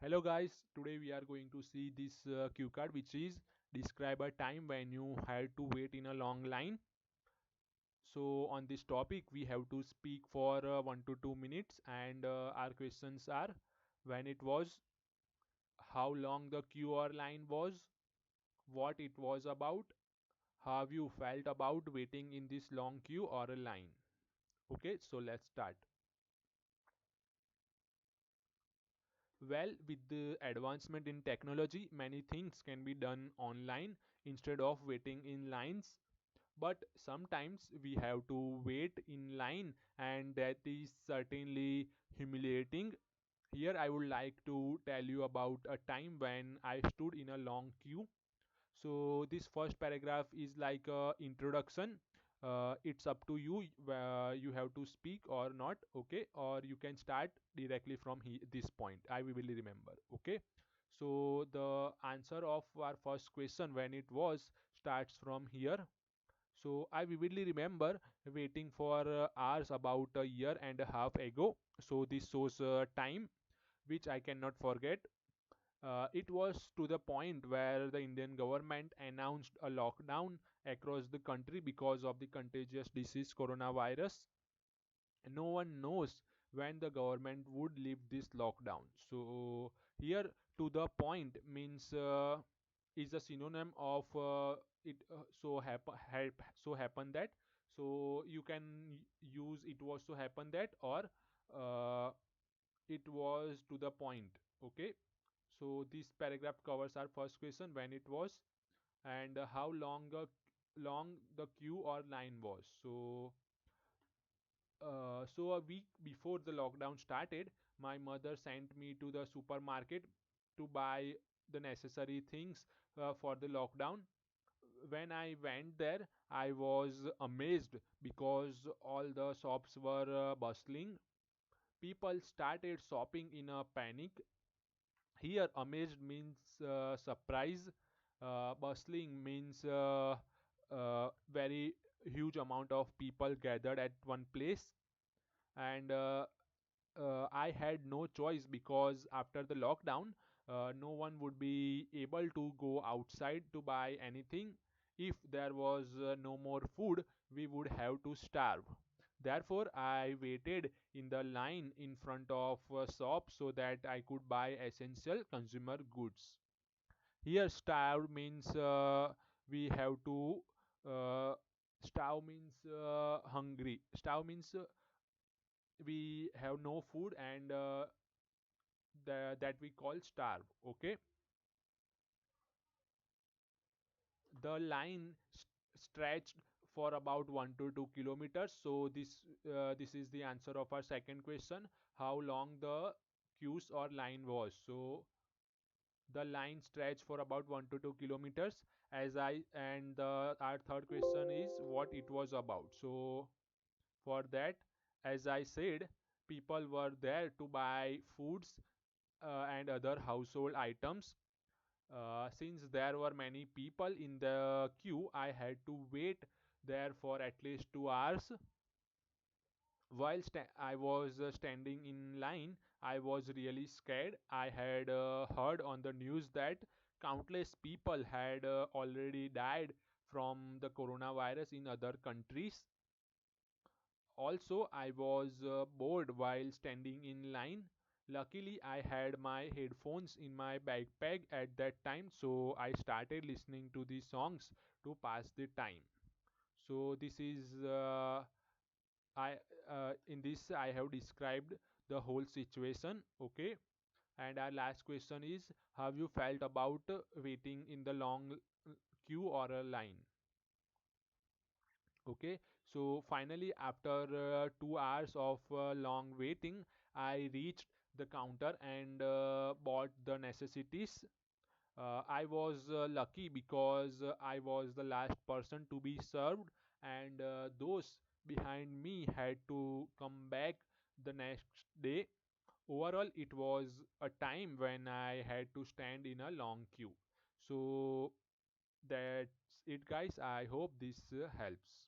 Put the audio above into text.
Hello guys, today we are going to see this cue card which is describe a time when you had to wait in a long line. So on this topic we have to speak for 1 to 2 minutes and our questions are when it was, how long the queue or line was, what it was about, how you felt about waiting in this long queue or a line. Okay, so let's start. Well, with the advancement in technology, many things can be done online instead of waiting in lines. But sometimes we have to wait in line, and that is certainly humiliating. Here, I would like to tell you about a time when I stood in a long queue. So this first paragraph is like a introduction. It's up to you. You have to speak or not, okay? Or you can start directly from this point. I will remember, okay? So the answer of our first question, when it was, starts from here. So I vividly remember waiting for hours about a year and a half ago. So this shows time which I cannot forget. It was to the point where the Indian government announced a lockdown across the country because of the contagious disease coronavirus. No one knows when the government would lift this lockdown. So here to the point means is a synonym of it so happen that, so you can use it was to happen that, or uh, it was to the point. Okay, so this paragraph covers our first question, when it was, and how long the queue or line was. So a week before the lockdown started, my mother sent me to the supermarket to buy the necessary things for the lockdown. When I went there, I was amazed because all the shops were bustling. People started shopping in a panic. Here, amazed means surprise. Bustling means very huge amount of people gathered at one place, and I had no choice because after the lockdown, no one would be able to go outside to buy anything. If there was no more food, we would have to starve. Therefore, I waited in the line in front of a shop so that I could buy essential consumer goods. Here, starve means we have to. Starve means hungry. Starve means we have no food, and that we call starve. Okay, the line stretched for about 1 to 2 kilometers. So this is the answer of our second question, how long the queues or line was. So the line stretched for about 1 to 2 kilometers, as I and the our third question is what it was about. So for that, as I said, people were there to buy foods and other household items. Since there were many people in the queue, I had to wait there for at least 2 hours. While I was standing in line, I was really scared. I had heard on the news that countless people had already died from the coronavirus in other countries. Also, I was bored while standing in line. Luckily, I had my headphones in my backpack at that time, so I started listening to the songs to pass the time. So this is I in this I have described the whole situation. Okay, and our last question is, have you felt about waiting in the long queue or a line? Okay, so finally, after 2 hours of long waiting, I reached the counter and bought the necessities. I was lucky because I was the last person to be served, and those behind me had to come back the next day. Overall, it was a time when I had to stand in a long queue. So that's it, guys. I hope this helps.